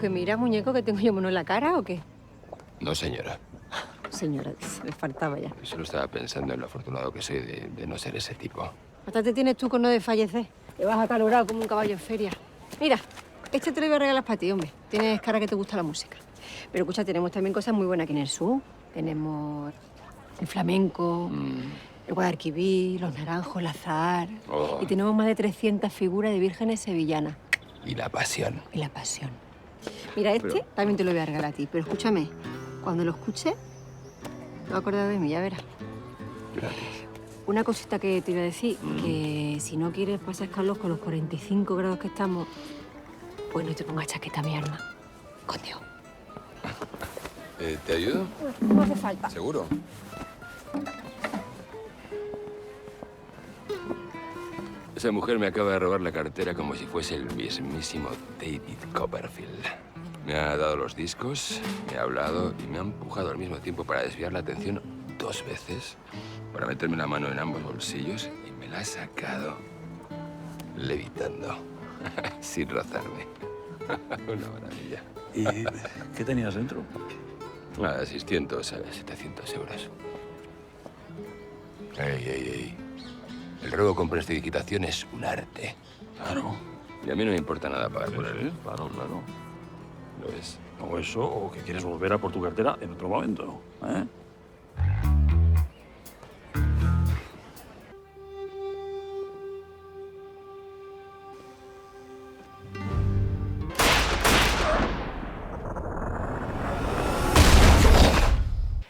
que mira, muñeco, que tengo yo mono en la cara o qué? No, señora. Señora, me faltaba ya. Yo solo estaba pensando en lo afortunado que soy de no ser ese tipo. Hasta te tienes tú con no desfallecer. Te vas acalorado como un caballo en feria. Mira, este te lo iba a regalar para ti, hombre. Tienes cara que te gusta la música. Pero escucha, tenemos también cosas muy buenas aquí en el sur. Tenemos el flamenco, el Guadalquivir, los naranjos, el azahar. Oh. Y tenemos más de 300 figuras de vírgenes sevillanas. Y la pasión. Y la pasión. Mira, este también te lo voy a regalar a ti. Pero escúchame, cuando lo escuches, te vas a acordar de mí, ya verás. Gracias. Una cosita que te iba a decir, que si no quieres pasar calor con los 45 grados que estamos, pues no te pongas chaqueta, mi arma. Con Dios. ¿Te ayudo? No hace falta. ¿Seguro? Esa mujer me acaba de robar la cartera como si fuese el mismísimo David Copperfield. Me ha dado los discos, me ha hablado y me ha empujado al mismo tiempo para desviar la atención 2 veces, para meterme la mano en ambos bolsillos y me la ha sacado levitando, sin rozarme. Una maravilla. ¿Y qué tenías dentro? 600, 700 euros. Ey. El robo con prestidigitación es un arte. Claro. Y a mí no me importa nada pagar por él. Sí, claro. ¿Lo es? O eso, o que quieres volver a por tu cartera en otro momento, ¿eh?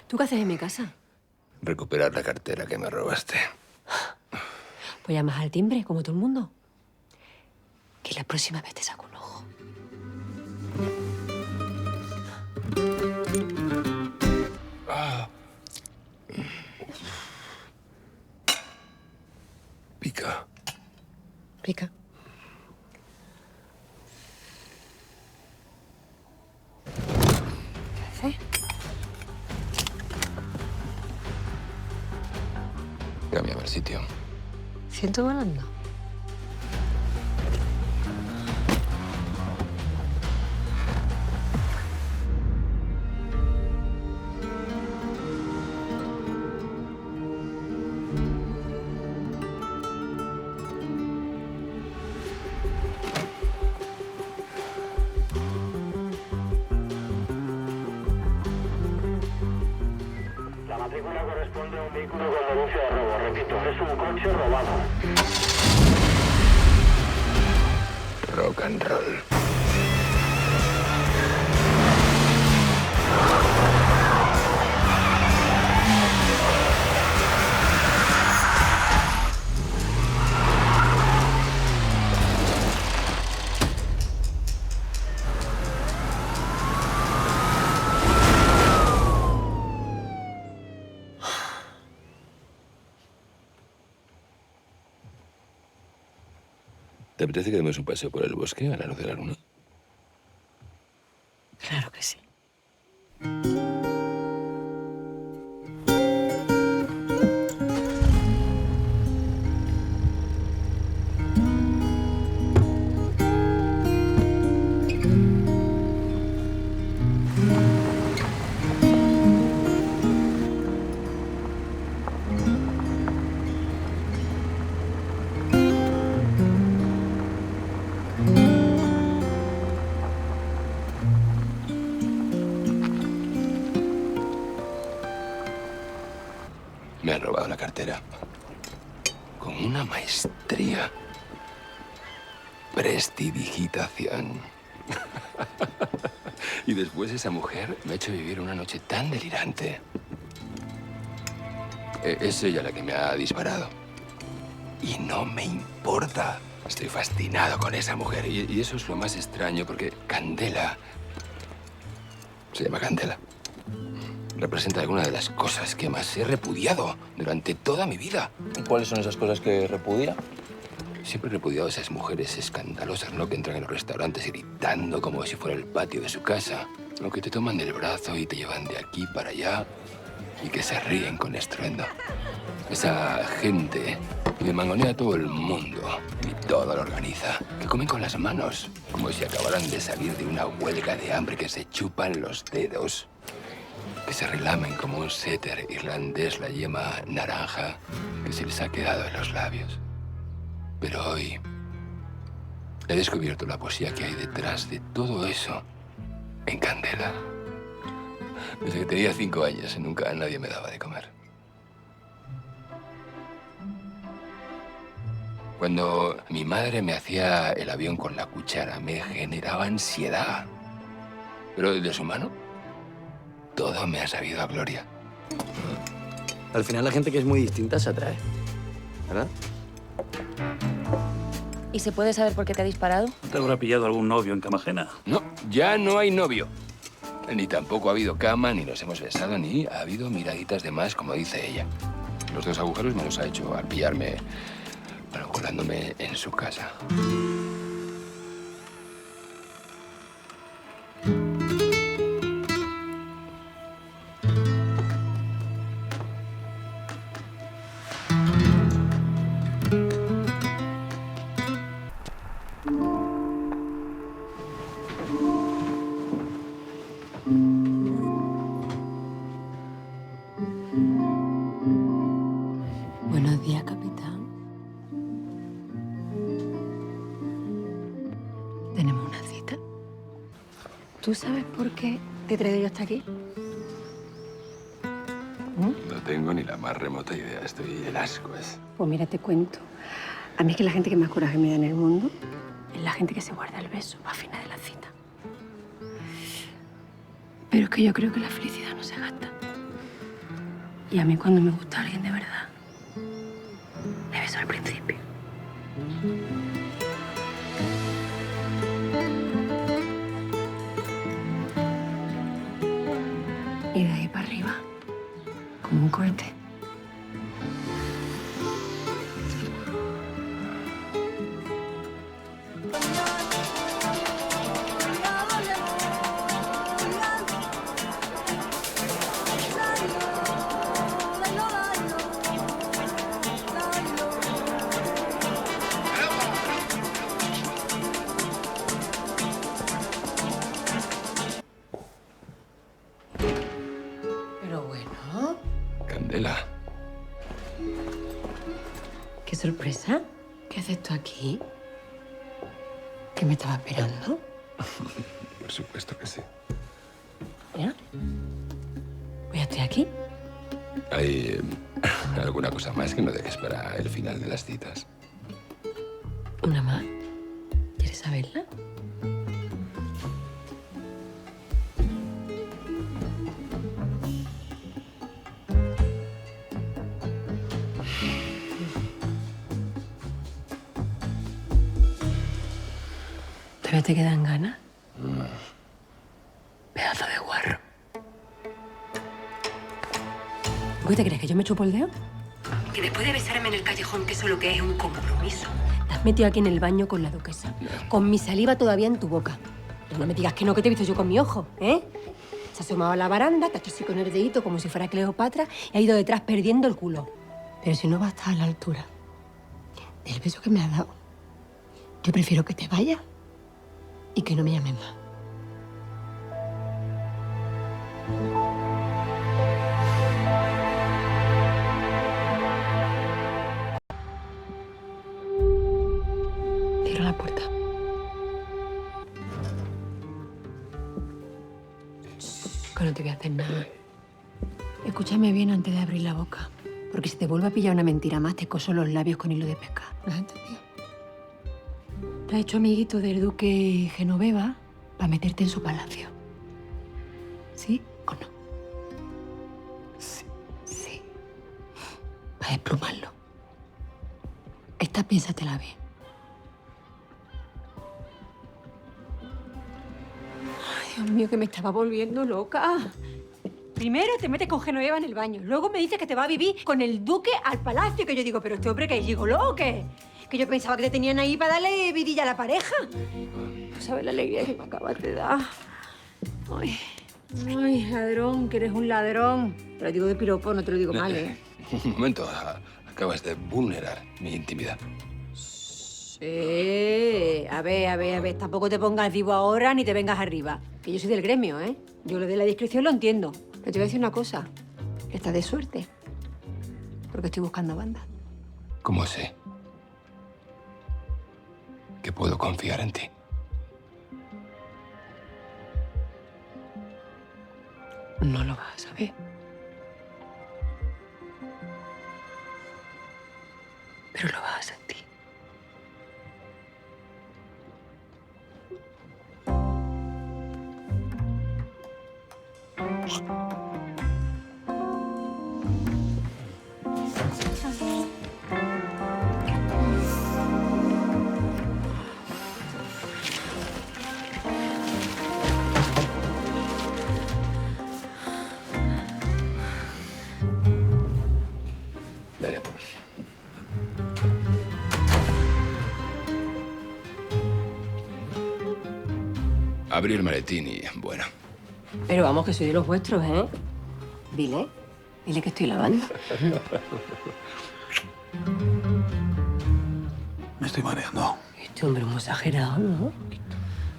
¿Tú qué haces en mi casa? Recuperar la cartera que me robaste. Pues llamas al timbre, como todo el mundo. Que la próxima vez te saco un ojo. Pica. Pica. ¿Qué haces? Cámbiame el sitio. ¿Siento volando? La matrícula corresponde a un vehículo con denuncia de robo. Repito, es un coche robado. Rock and roll. ¿Te apetece que demos un paseo por el bosque a la luz de la luna? Claro que sí. Me han robado la cartera. Con una maestría. Prestidigitación. Y después esa mujer me ha hecho vivir una noche tan delirante. Es ella la que me ha disparado. Y no me importa. Estoy fascinado con esa mujer. Y eso es lo más extraño, porque Candela... Se llama Candela. Representa alguna de las cosas que más he repudiado durante toda mi vida. ¿Y cuáles son esas cosas que repudia? Siempre he repudiado a esas mujeres escandalosas, ¿no? Que entran en los restaurantes gritando como si fuera el patio de su casa. O que te toman del brazo y te llevan de aquí para allá. y que se ríen con estruendo. Esa gente que mangonea a todo el mundo y todo lo organiza, que comen con las manos, como si acabaran de salir de una huelga de hambre, que se chupan los dedos, que se relamen como un setter irlandés la yema naranja que se les ha quedado en los labios. Pero hoy he descubierto la poesía que hay detrás de todo eso en Candela. Desde que tenía 5 años nunca nadie me daba de comer. Cuando mi madre me hacía el avión con la cuchara, me generaba ansiedad. Pero de su mano, todo me ha sabido a gloria. Al final la gente que es muy distinta se atrae, ¿verdad? ¿Y se puede saber por qué te ha disparado? ¿Te habrá pillado algún novio en cama ajena? No, ya no hay novio. Ni tampoco ha habido cama, ni nos hemos besado, ni ha habido miraditas de más, como dice ella. Los 2 agujeros me los ha hecho al pillarme, bueno, colándome en su casa. Buenos días, capitán. Tenemos una cita. ¿Tú sabes por qué te he traído yo hasta aquí? No tengo ni la más remota idea. Estoy en ascuas. Pues mira, te cuento. A mí es que la gente que más coraje me da en el mundo es la gente que se guarda el beso para final de la cita. Pero es que yo creo que la felicidad no se gasta. Y a mí cuando me gusta alguien de verdad, le beso al principio. Y de ahí para arriba, como un cohete. Pero bueno, Candela, qué sorpresa. ¿Qué haces tú aquí? ¿Qué me estaba esperando? por supuesto que sí. Mira. Pues ya estoy aquí. ¿Hay alguna cosa más que no dejes para el final de las citas? Una más. ¿Quieres saberla? ¿Todavía te quedan ganas? Pedazo de guarro. ¿Qué te crees, que yo me chupo el dedo? Que después de besarme en el callejón, que eso lo que es un compromiso, te has metido aquí en el baño con la duquesa, con mi saliva todavía en tu boca. Pero no me digas que no, que te he visto yo con mi ojo, ¿eh? Se ha asomado a la baranda, te ha hecho así con el dedito como si fuera Cleopatra y ha ido detrás perdiendo el culo. Pero si no va a estar a la altura del beso que me has dado, yo prefiero que te vayas y que no me llames más. Cierra la puerta. Que no te voy a hacer nada. Escúchame bien antes de abrir la boca, porque si te vuelve a pillar una mentira más, te coso los labios con hilo de pesca. ¿Lo has entendido? Te has hecho amiguito del duque Genoveva para meterte en su palacio. ¿Sí o no? Sí. Sí. Para desplumarlo. Esta piénsatela bien. Ay, Dios mío, que me estaba volviendo loca. Primero te metes con Genoveva en el baño, luego me dices que te va a vivir con el duque al palacio, que yo digo, pero este hombre que es gigoló, ¿o qué? Que yo pensaba que te tenían ahí para darle vidilla a la pareja. ¿Tú sabes la alegría que me acabas de dar? Ay, Ay, ladrón, que eres un ladrón. Te lo digo de piropo, no te lo digo mal, ¿eh? Un momento, acabas de vulnerar mi intimidad. Sí. A ver. Tampoco te pongas vivo ahora ni te vengas arriba. Que yo soy del gremio, ¿eh? Yo lo de la discreción lo entiendo. Pero te voy a decir una cosa. Estás de suerte. Porque estoy buscando banda. ¿Cómo sé que puedo confiar en ti? No lo vas a saber. Pero lo vas a sentir. Dale. Abrí el maletín y, bueno, Pero vamos, que soy de los vuestros, ¿eh? Dile que estoy lavando. Me estoy mareando. Este hombre es muy exagerado, ¿no?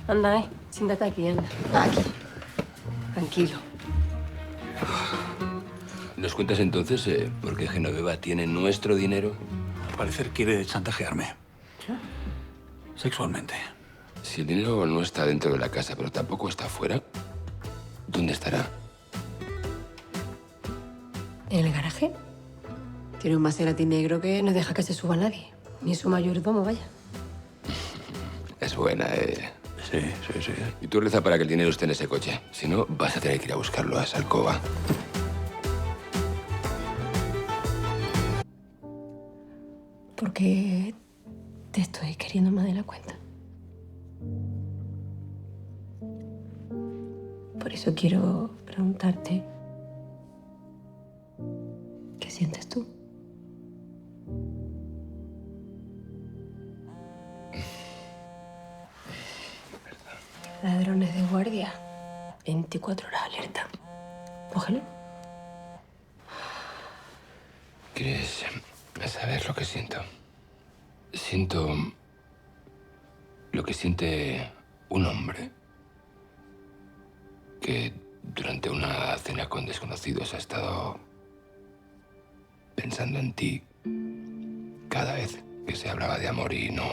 Anda, siéntate aquí, anda. Aquí. Tranquilo. ¿nos cuentas entonces por qué Genoveva tiene nuestro dinero? Al parecer quiere chantajearme. Sexualmente. Si el dinero no está dentro de la casa, pero tampoco está afuera, ¿dónde estará? ¿En el garaje? Tiene un Maserati negro que no deja que se suba nadie. Ni su mayordomo, vaya. Es buena, ¿eh? Sí. Y tú reza para que el dinero esté en ese coche. Si no, vas a tener que ir a buscarlo a esa alcoba. Porque te estoy queriendo más de la cuenta. Por eso quiero preguntarte, ¿qué sientes tú? Ladrones de guardia, 24 horas alerta. Cógelo. ¿Quieres saber lo que siento? Siento lo que siente un hombre que durante una cena con desconocidos ha estado pensando en ti cada vez que se hablaba de amor y no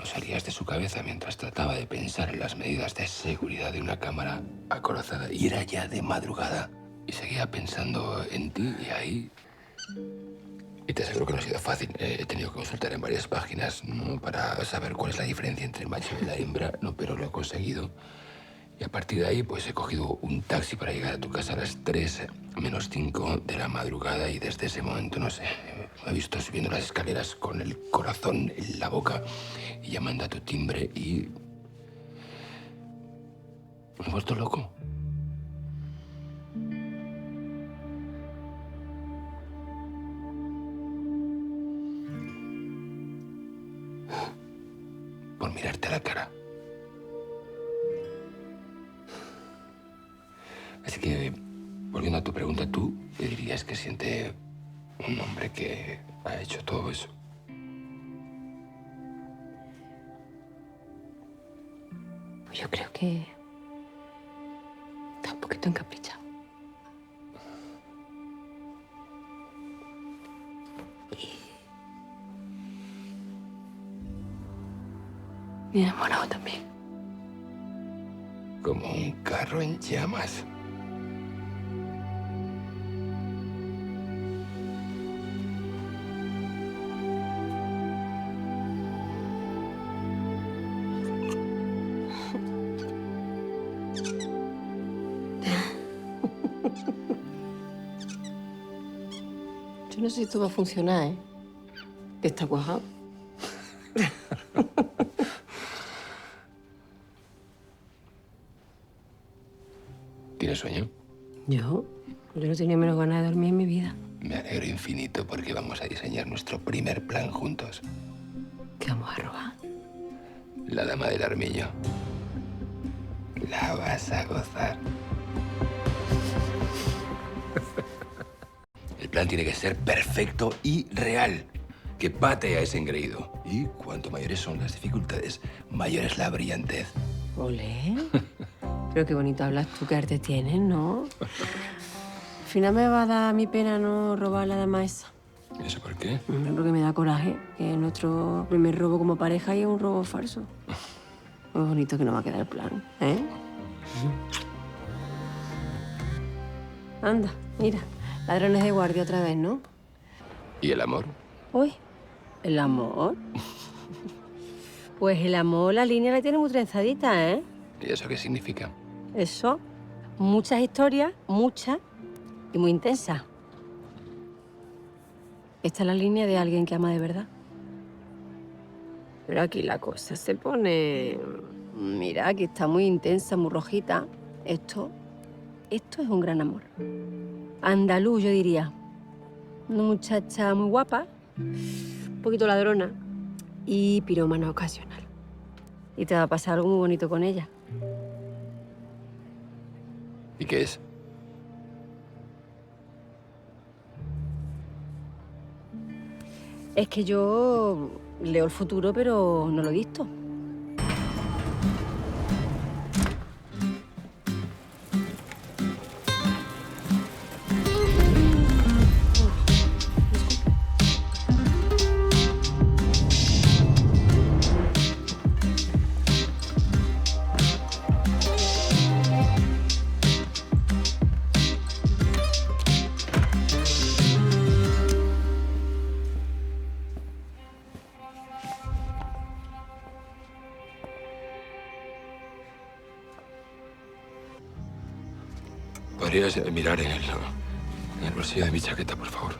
salías de su cabeza mientras trataba de pensar en las medidas de seguridad de una cámara acorazada. Y era ya de madrugada y seguía pensando en ti y ahí... Y te aseguro que no ha sido fácil. He tenido que consultar en varias páginas, ¿no?, para saber cuál es la diferencia entre el macho y la hembra, no, pero lo he conseguido. Y a partir de ahí, pues he cogido un taxi para llegar a tu casa a las 3 menos 5 de la madrugada y desde ese momento, no sé, me he visto subiendo las escaleras con el corazón en la boca y llamando a tu timbre y... me he vuelto loco. Por mirarte a la cara. Así que, volviendo a tu pregunta, ¿tú qué dirías que siente un hombre que ha hecho todo eso? Pues yo creo que está un poquito encaprichado. Y enamorado también. Como un carro en llamas. Yo no sé si esto va a funcionar, ¿eh? Que está cuajado. ¿Tienes sueño? Yo no tenía menos ganas de dormir en mi vida. Me alegro infinito porque vamos a diseñar nuestro primer plan juntos. ¿Qué vamos a robar? La dama del armiño. La vas a gozar. plan tiene que ser perfecto y real. Que pate a ese engreído. Y cuanto mayores son las dificultades, mayor es la brillantez. Olé. Pero qué bonito hablas tú, qué arte tienes, ¿no? Al final me va a dar mi pena no robar la dama esa. ¿Y eso por qué? Porque me da coraje que nuestro primer robo como pareja y es un robo falso. Muy bonito que no va a quedar el plan, ¿eh? Anda, mira, ladrones de guardia otra vez, ¿no? ¿Y el amor? Uy, ¿el amor? Pues el amor, la línea la tiene muy trenzadita, ¿eh? ¿Y eso qué significa? Eso, muchas historias, muchas y muy intensas. Esta es la línea de alguien que ama de verdad. Pero aquí la cosa se pone... Mira, aquí está muy intensa, muy rojita. Esto es un gran amor. Andaluz, yo diría. Una muchacha muy guapa, un poquito ladrona y pirómana ocasional. Y te va a pasar algo muy bonito con ella. ¿Y qué es? Es que yo leo el futuro, pero no lo he visto. ¿Podrías mirar en el bolsillo de mi chaqueta, por favor?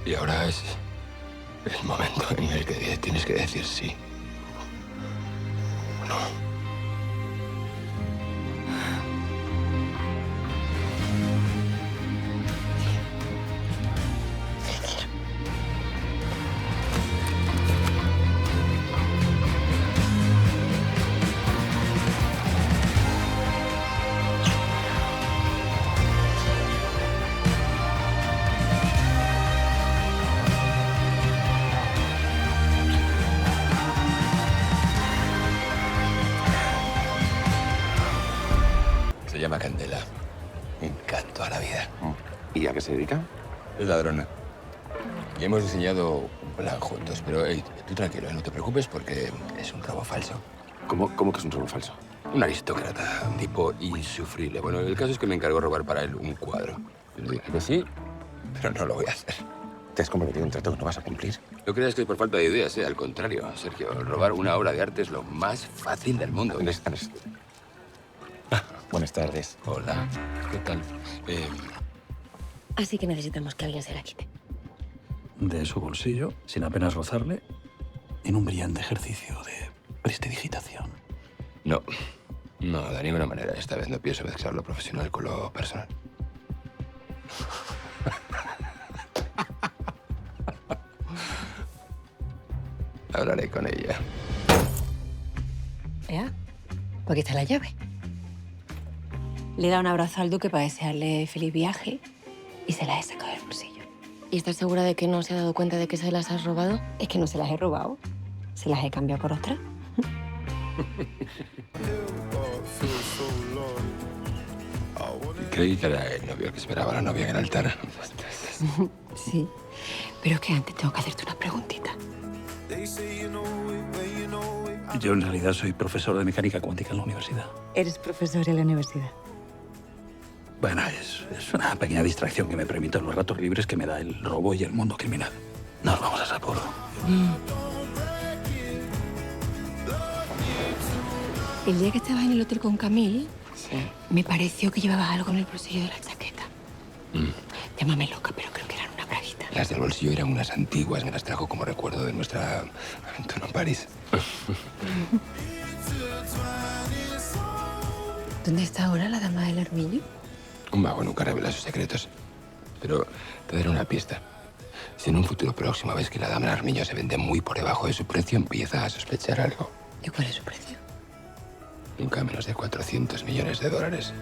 Y ahora es el momento en el que tienes que decir sí. ¿O no? Se llama Candela. Un canto a la vida. ¿Y a qué se dedica? Es ladrona. Y hemos diseñado un plan juntos, pero hey, tú tranquilo, no te preocupes porque es un robo falso. ¿Cómo que es un robo falso? Un aristócrata, un tipo insufrible. Bueno, el caso es que me encargó robar para él un cuadro. Yo le dije que sí, pero no lo voy a hacer. ¿Te has comprometido un trato que no vas a cumplir? No creas que es por falta de ideas, ¿eh? Al contrario, Sergio. Robar una obra de arte es lo más fácil del mundo. Andrés. Buenas tardes. Hola, ¿qué tal? Así que necesitamos que alguien se la quite. De su bolsillo, sin apenas rozarle, en un brillante ejercicio de prestidigitación. No, de ninguna manera. Esta vez no pienso mezclar lo profesional con lo personal. Hablaré con ella. ¿Ya? Pues aquí está la llave. Le he dado un abrazo al duque para desearle feliz viaje y se la he sacado del bolsillo. ¿Y estás segura de que no se ha dado cuenta de que se las has robado? Es que no se las he robado, se las he cambiado por otras. Creí que era el novio que esperaba a la novia en el altar. Sí, pero es que antes tengo que hacerte unas preguntitas. Yo en realidad soy profesor de mecánica cuántica en la universidad. ¿Eres profesor en la universidad? Bueno, es una pequeña distracción que me permite los ratos libres que me da el robo y el mundo criminal. Nos vamos a Sapporo. El día que estabas en el hotel con Camille, me pareció que llevabas algo en el bolsillo de la chaqueta. Llámame loca, pero creo que eran una braguita. Las del bolsillo eran unas antiguas, me las trajo como recuerdo de nuestra aventura en París. ¿Dónde está ahora la dama del armiño? Un mago nunca revela sus secretos. Pero te daré una pista. Si en un futuro próximo ves que la dama Armiño se vende muy por debajo de su precio, empieza a sospechar algo. ¿Y cuál es su precio? Nunca menos de 400 millones de dólares.